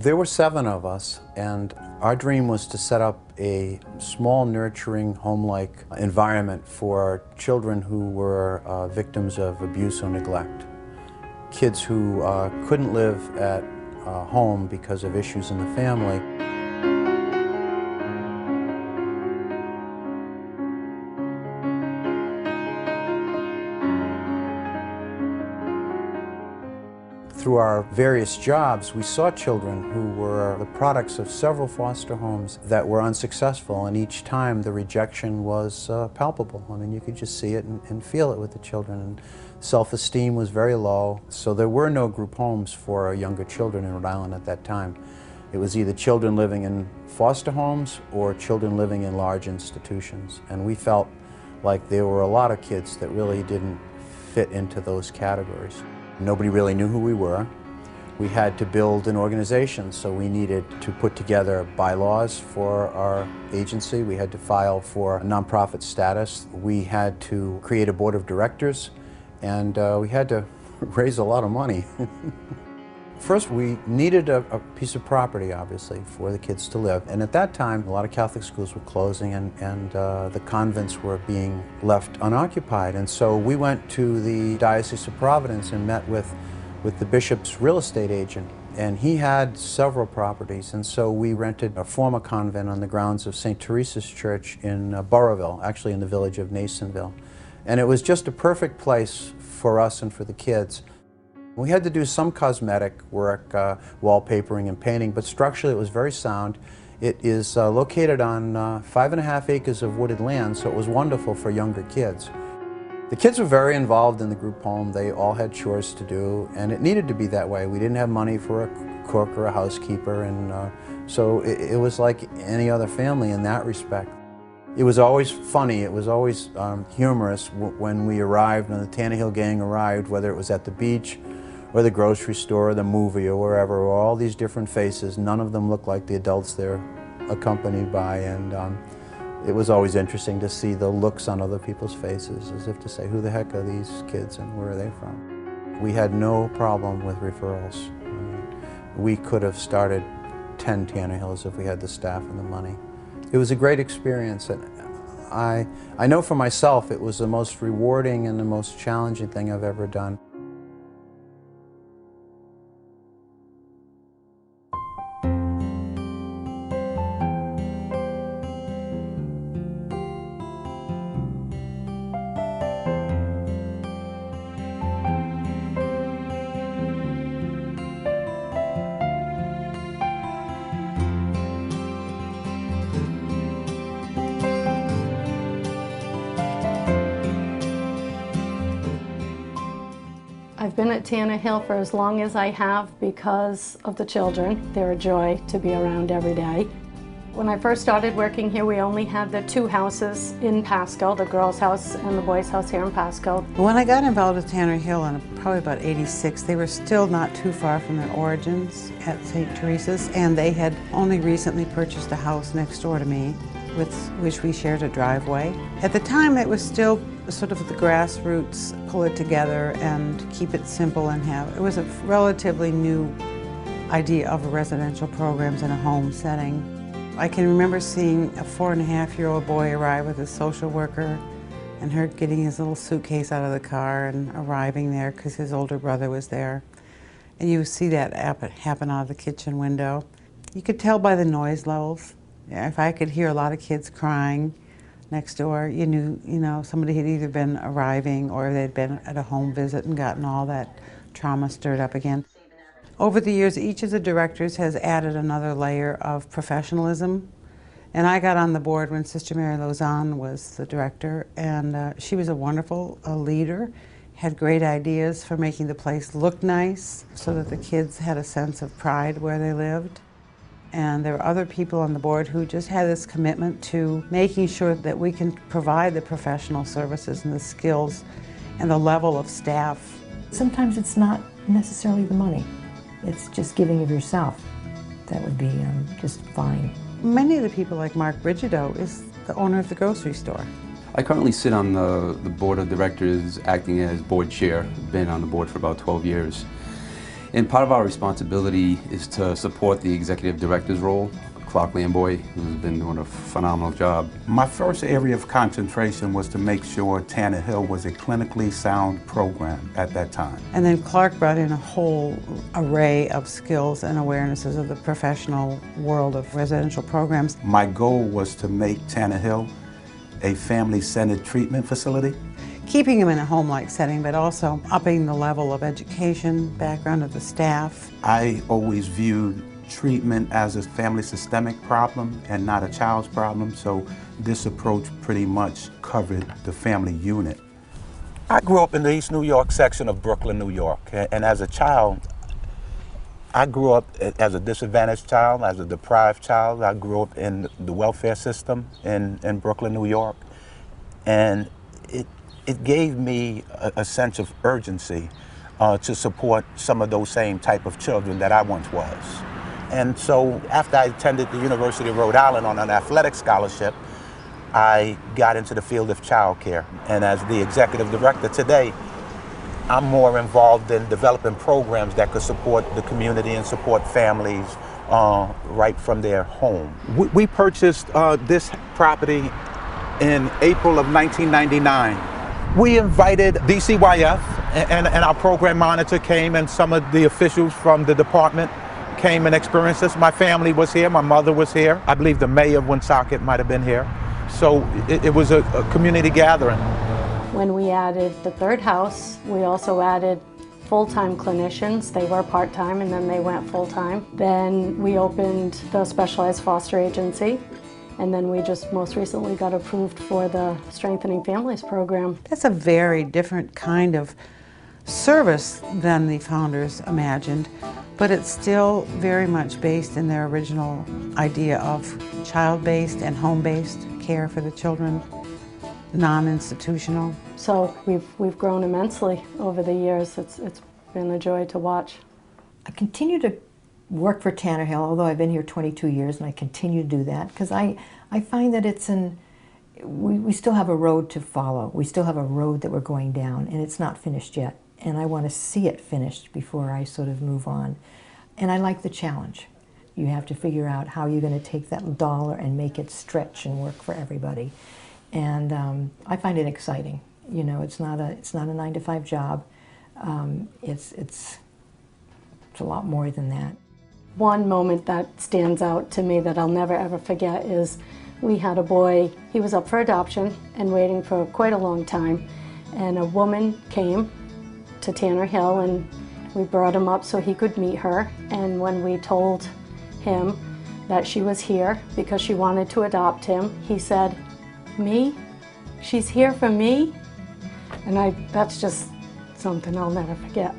There were 7 of us, and our dream was to set up a small, nurturing, home-like environment for children who were victims of abuse or neglect. Kids who couldn't live at home because of issues in the family. Through our various jobs, we saw children who were the products of several foster homes that were unsuccessful, and each time the rejection was palpable. I mean, you could just see it and feel it with the children, and self-esteem was very low. So there were no group homes for younger children in Rhode Island at that time. It was either children living in foster homes or children living in large institutions, and we felt like there were a lot of kids that really didn't fit into those categories. Nobody really knew who we were. We had to build an organization, so we needed to put together bylaws for our agency. We had to file for a nonprofit status. We had to create a board of directors, and we had to raise a lot of money. First, we needed a piece of property, obviously, for the kids to live. And at that time, a lot of Catholic schools were closing, and the convents were being left unoccupied. And so we went to the Diocese of Providence and met with the bishop's real estate agent. And he had several properties, and so we rented a former convent on the grounds of St. Teresa's Church in Burrowville, actually in the village of Nasonville. And it was just a perfect place for us and for the kids. We had to do some cosmetic work, wallpapering and painting, but structurally it was very sound. It is located on 5.5 acres of wooded land, so it was wonderful for younger kids. The kids were very involved in the group home. They all had chores to do, and it needed to be that way. We didn't have money for a cook or a housekeeper, and so it was like any other family in that respect. It was always funny, it was always humorous when we arrived, when the Tannerhill gang arrived, whether it was at the beach or the grocery store, or the movie, or wherever, all these different faces. None of them looked like the adults they're accompanied by, and it was always interesting to see the looks on other people's faces, as if to say, who the heck are these kids and where are they from? We had no problem with referrals. We could have started 10 Tannerhills if we had the staff and the money. It was a great experience, and I know for myself it was the most rewarding and the most challenging thing I've ever done. I've been at Tannerhill for as long as I have because of the children. They're a joy to be around every day. When I first started working here, we only had the 2 houses in Pasco, the girls' house and the boys' house here in Pasco. When I got involved with Tannerhill in probably about '86, they were still not too far from their origins at St. Teresa's, and they had only recently purchased a house next door to me, with which we shared a driveway. At the time, it was still sort of the grassroots, pull it together and keep it simple and it was a relatively new idea of residential programs in a home setting. I can remember seeing a 4.5-year-old boy arrive with a social worker and her getting his little suitcase out of the car and arriving there because his older brother was there. And you see that happen out of the kitchen window. You could tell by the noise levels. If I could hear a lot of kids crying next door, you knew, somebody had either been arriving or they'd been at a home visit and gotten all that trauma stirred up again. Over the years, each of the directors has added another layer of professionalism. And I got on the board when Sister Mary Lozanne was the director, and she was a wonderful leader, had great ideas for making the place look nice so that the kids had a sense of pride where they lived. And there were other people on the board who just had this commitment to making sure that we can provide the professional services and the skills and the level of staff. Sometimes it's not necessarily the money. It's just giving of yourself. That would be just fine. Many of the people, like Mark Brigido, is the owner of the grocery store. I currently sit on the board of directors acting as board chair. Been on the board for about 12 years. And part of our responsibility is to support the executive director's role, Clark Lamboy, who's been doing a phenomenal job. My first area of concentration was to make sure Tannerhill was a clinically sound program at that time. And then Clark brought in a whole array of skills and awarenesses of the professional world of residential programs. My goal was to make Tannerhill a family-centered treatment facility. Keeping them in a home-like setting, but also upping the level of education, background of the staff. I always viewed treatment as a family systemic problem and not a child's problem, so this approach pretty much covered the family unit. I grew up in the East New York section of Brooklyn, New York, and as a child, I grew up as a disadvantaged child, as a deprived child. I grew up in the welfare system in Brooklyn, New York, and it gave me a sense of urgency to support some of those same type of children that I once was. And so after I attended the University of Rhode Island on an athletic scholarship, I got into the field of childcare. And as the executive director today, I'm more involved in developing programs that could support the community and support families right from their home. We purchased this property in April of 1999. We invited DCYF and our program monitor came, and some of the officials from the department came and experienced this. My family was here, my mother was here. I believe the mayor of Woonsocket might have been here. So it was a community gathering. When we added the third house, we also added full-time clinicians. They were part-time and then they went full-time. Then we opened the Specialized Foster Agency, and then we just most recently got approved for the Strengthening Families program. That's a very different kind of service than the founders imagined, but it's still very much based in their original idea of child-based and home-based care for the children, non-institutional. So we've grown immensely over the years. It's been a joy to watch. I continue to work for Tannerhill, although I've been here 22 years, and I continue to do that because I find that we still have a road to follow. We still have a road that we're going down, and it's not finished yet. And I want to see it finished before I sort of move on. And I like the challenge. You have to figure out how you're going to take that dollar and make it stretch and work for everybody. And I find it exciting. You know, it's not a 9-to-5 job. It's a lot more than that. One moment that stands out to me that I'll never ever forget is we had a boy, he was up for adoption and waiting for quite a long time, and a woman came to Tannerhill and we brought him up so he could meet her, and when we told him that she was here because she wanted to adopt him, he said, "Me? She's here for me?" And that's just something I'll never forget.